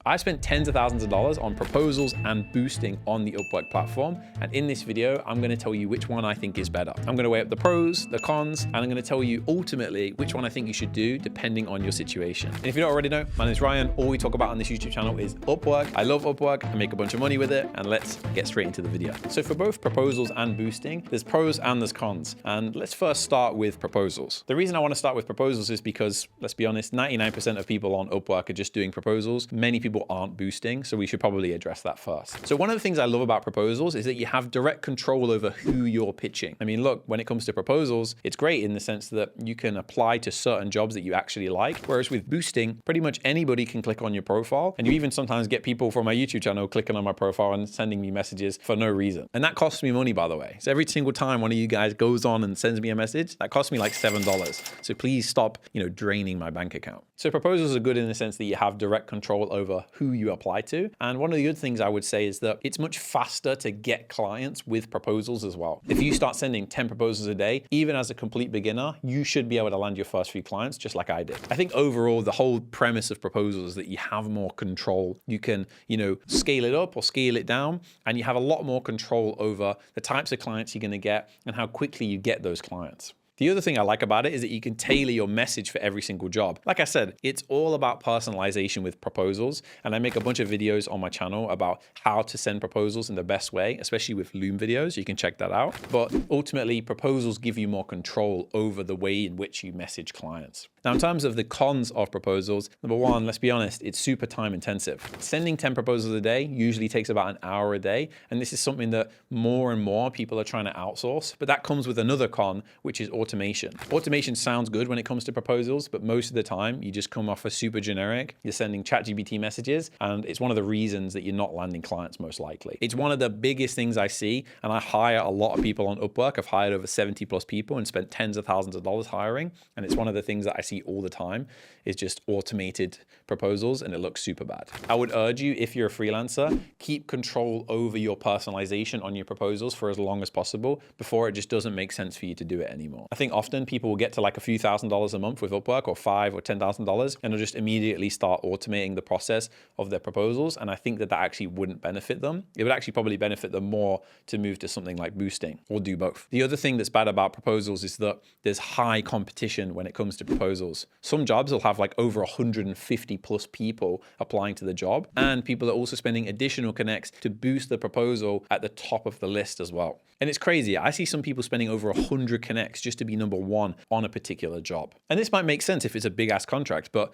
I spent tens of thousands of dollars on proposals and boosting on the Upwork platform. And in this video, I'm going to tell you which one I think is better. I'm going to weigh up the pros, the cons, and I'm going to tell you ultimately which one I think you should do depending on your situation. And if you don't already know, my name is Ryan. All we talk about on this YouTube channel is Upwork. I love Upwork. I make a bunch of money with it. And let's get straight into the video. So for both proposals and boosting, there's pros and there's cons. And let's first start with proposals. The reason I want to start with proposals is because, let's be honest, 99% of people on Upwork are just doing proposals. Many people aren't boosting, so we should probably address that first. So one of the things I love about proposals is that you have direct control over who you're pitching. I mean, look, when it comes to proposals, it's great in the sense that you can apply to certain jobs that you actually like, whereas with boosting, pretty much anybody can click on your profile, and you even sometimes get people from my YouTube channel clicking on my profile and sending me messages for no reason. And that costs me money, by the way. So every single time one of you guys goes on and sends me a message, that costs me like $7. So please stop, draining my bank account. So proposals are good in the sense that you have direct control over who you apply to. And one of the good things I would say is that it's much faster to get clients with proposals as well. If you start sending 10 proposals a day, even as a complete beginner, you should be able to land your first few clients just like I did. I think overall, the whole premise of proposals is that you have more control. You can, scale it up or scale it down, and you have a lot more control over the types of clients you're going to get and how quickly you get those clients. The other thing I like about it is that you can tailor your message for every single job. Like I said, it's all about personalization with proposals. And I make a bunch of videos on my channel about how to send proposals in the best way, especially with Loom videos. You can check that out. But ultimately, proposals give you more control over the way in which you message clients. Now, in terms of the cons of proposals, number one, let's be honest, it's super time intensive. Sending 10 proposals a day usually takes about an hour a day. And this is something that more and more people are trying to outsource. But that comes with another con, which is automation. Automation sounds good when it comes to proposals, but most of the time you just come off as super generic. You're sending ChatGPT messages, and it's one of the reasons that you're not landing clients most likely. It's one of the biggest things I see, and I hire a lot of people on Upwork. I've hired over 70 plus people and spent tens of thousands of dollars hiring. And it's one of the things that I see all the time is just automated proposals, and it looks super bad. I would urge you, if you're a freelancer, keep control over your personalization on your proposals for as long as possible before it just doesn't make sense for you to do it anymore. I think often people will get to like a few $1,000s a month with Upwork, or $5,000 or $10,000, and they'll just immediately start automating the process of their proposals. And I think that actually wouldn't benefit them. It would actually probably benefit them more to move to something like boosting, or do both. The other thing that's bad about proposals is that there's high competition when it comes to proposals. Some jobs will have like over 150 plus people applying to the job, and people are also spending additional connects to boost the proposal at the top of the list as well. And it's crazy. I see some people spending over 100 connects just to be number one on a particular job. And this might make sense if it's a big ass contract, but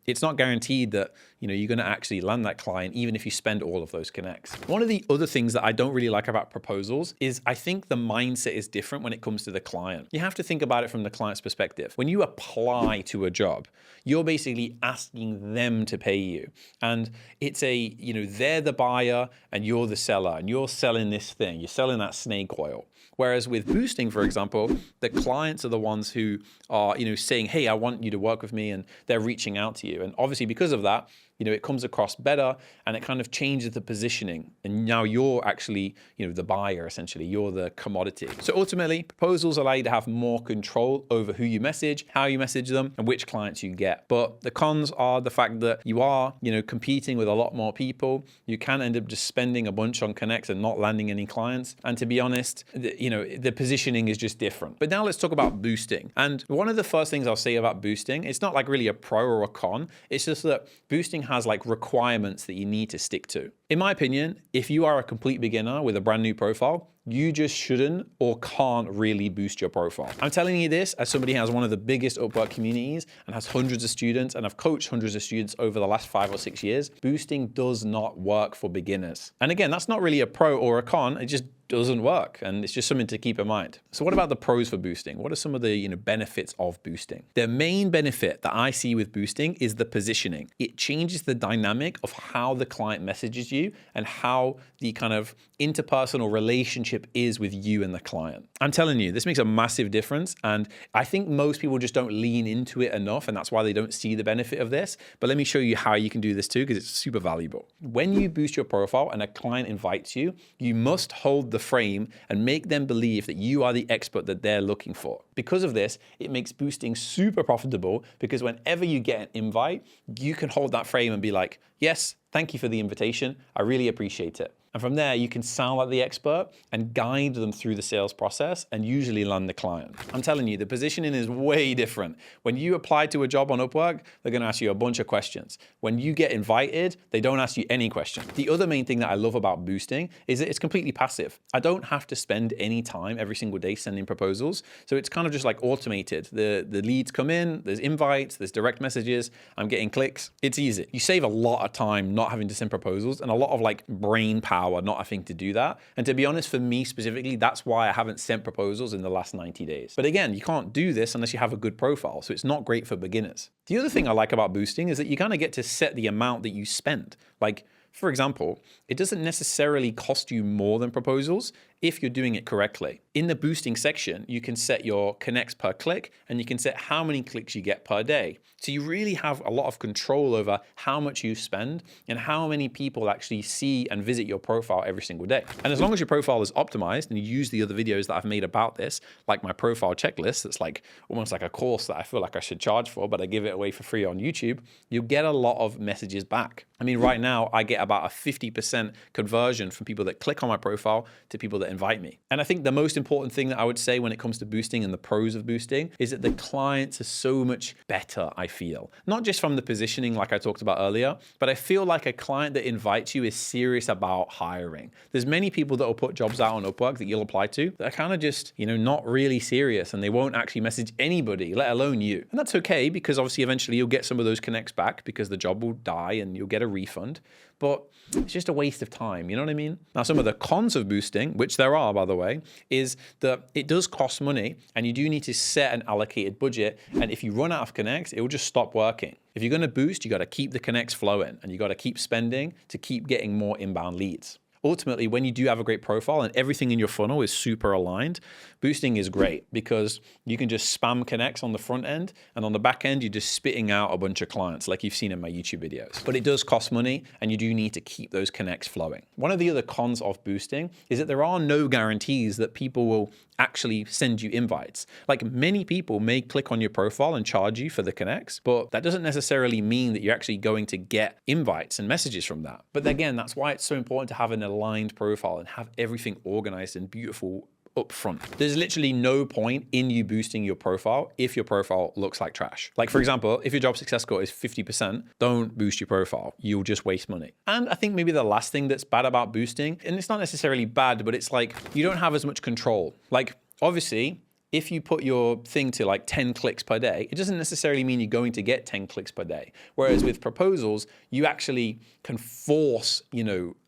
it's not guaranteed that you're going to actually land that client even if you spend all of those connects. One of the other things that I don't really like about proposals is I think the mindset is different when it comes to the client. You have to think about it from the client's perspective. When you apply to a job, you're basically asking them to pay you. And it's they're the buyer and you're the seller, and you're selling this thing. You're selling that snake oil. Whereas with boosting, for example, the clients are the ones who are, saying, hey, I want you to work with me, and they're reaching out to you. And obviously because of that, it comes across better, and it kind of changes the positioning. And now you're actually, the buyer, essentially. You're the commodity. So ultimately, proposals allow you to have more control over who you message, how you message them, and which clients you get. But the cons are the fact that you are, competing with a lot more people. You can end up just spending a bunch on connects and not landing any clients. And to be honest, the positioning is just different. But now let's talk about boosting. And one of the first things I'll say about boosting, it's not like really a pro or a con. It's just that boosting has like requirements that you need to stick to. In my opinion, if you are a complete beginner with a brand new profile, you just shouldn't or can't really boost your profile. I'm telling you this as somebody who has one of the biggest Upwork communities and has hundreds of students, and I've coached hundreds of students over the last 5 or 6 years. Boosting does not work for beginners. And again, that's not really a pro or a con. It just doesn't work, and it's just something to keep in mind. So what about the pros for boosting? What are some of the benefits of boosting? The main benefit that I see with boosting is the positioning. It changes the dynamic of how the client messages you and how the kind of interpersonal relationship is with you and the client. I'm telling you, this makes a massive difference, and I think most people just don't lean into it enough, and that's why they don't see the benefit of this. But let me show you how you can do this too, because it's super valuable. When you boost your profile and a client invites you, you must hold the frame and make them believe that you are the expert that they're looking for. Because of this, it makes boosting super profitable, because whenever you get an invite, you can hold that frame and be like, Yes, thank you for the invitation. I really appreciate it. And from there, you can sound like the expert and guide them through the sales process and usually land the client. I'm telling you, the positioning is way different. When you apply to a job on Upwork, they're going to ask you a bunch of questions. When you get invited, they don't ask you any questions. The other main thing that I love about boosting is that it's completely passive. I don't have to spend any time every single day sending proposals. So it's kind of just like automated. The leads come in, there's invites, there's direct messages, I'm getting clicks. It's easy. You save a lot of time not having to send proposals and a lot of like brain power not having to do that. And to be honest, for me specifically, that's why I haven't sent proposals in the last 90 days. But again, you can't do this unless you have a good profile. So it's not great for beginners. The other thing I like about boosting is that you kind of get to set the amount that you spend. Like, for example, it doesn't necessarily cost you more than proposals if you're doing it correctly. In the boosting section, you can set your connects per click and you can set how many clicks you get per day. So you really have a lot of control over how much you spend and how many people actually see and visit your profile every single day. And as long as your profile is optimized and you use the other videos that I've made about this, like my profile checklist, that's like almost like a course that I feel like I should charge for, but I give it away for free on YouTube, you'll get a lot of messages back. I mean, right now I get about a 50% conversion from people that click on my profile to people that invite me. And I think the most important thing that I would say when it comes to boosting and the pros of boosting is that the clients are so much better, I feel. Not just from the positioning like I talked about earlier, but I feel like a client that invites you is serious about hiring. There's many people that will put jobs out on Upwork that you'll apply to that are kind of just, not really serious and they won't actually message anybody, let alone you. And that's okay because obviously eventually you'll get some of those connects back because the job will die and you'll get a refund. But it's just a waste of time, you know what I mean? Now, some of the cons of boosting, which there are, by the way, is that it does cost money and you do need to set an allocated budget. And if you run out of connects, it will just stop working. If you're going to boost, you got to keep the connects flowing and you got to keep spending to keep getting more inbound leads. Ultimately, when you do have a great profile and everything in your funnel is super aligned, boosting is great because you can just spam connects on the front end and on the back end, you're just spitting out a bunch of clients like you've seen in my YouTube videos. But it does cost money and you do need to keep those connects flowing. One of the other cons of boosting is that there are no guarantees that people will actually send you invites. Like many people may click on your profile and charge you for the connects, but that doesn't necessarily mean that you're actually going to get invites and messages from that. But again, that's why it's so important to have an aligned profile and have everything organized and beautiful up front. There's literally no point in you boosting your profile if your profile looks like trash. Like for example, if your job success score is 50%, don't boost your profile. You'll just waste money. And I think maybe the last thing that's bad about boosting, and it's not necessarily bad, but it's like you don't have as much control. Like obviously, if you put your thing to like 10 clicks per day, it doesn't necessarily mean you're going to get 10 clicks per day. Whereas with proposals, you actually can force,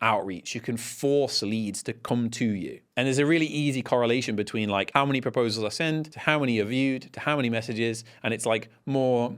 outreach. You can force leads to come to you. And there's a really easy correlation between like how many proposals I send to how many are viewed to how many messages. And it's like more,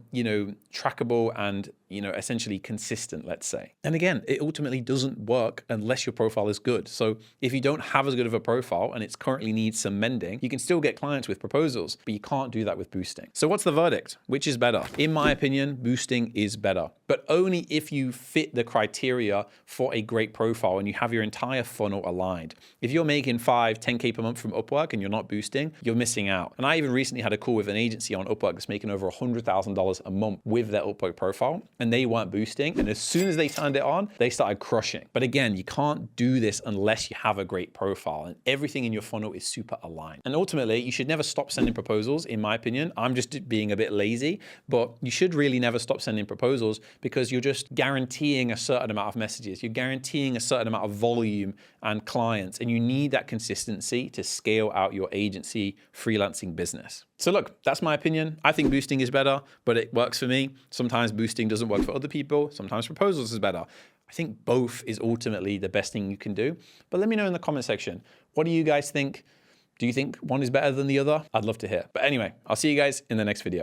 trackable and, essentially consistent, let's say. And again, it ultimately doesn't work unless your profile is good. So if you don't have as good of a profile and it's currently needs some mending, you can still get clients with proposals, but you can't do that with boosting. So what's the verdict? Which is better? In my opinion, boosting is better, but only if you fit the criteria for a great profile and you have your entire funnel aligned. If you're making 5, 10K per month from Upwork and you're not boosting, you're missing out. And I even recently had a call with an agency on Upwork that's making over $100,000 a month with their Upwork profile, and they weren't boosting. And as soon as they turned it on, they started crushing. But again, you can't do this unless you have a great profile and everything in your funnel is super aligned. And ultimately, you should never stop sending proposals, in my opinion. I'm just being a bit lazy, but you should really never stop sending proposals because you're just guaranteeing a certain amount of messages. You're guaranteeing a certain amount of volume and clients, and you need that consistency to scale out your agency freelancing business. So look, that's my opinion. I think boosting is better, but it works for me. Sometimes boosting doesn't work for other people. Sometimes proposals is better. I think both is ultimately the best thing you can do. But let me know in the comment section, what do you guys think? Do you think one is better than the other? I'd love to hear. But anyway, I'll see you guys in the next video.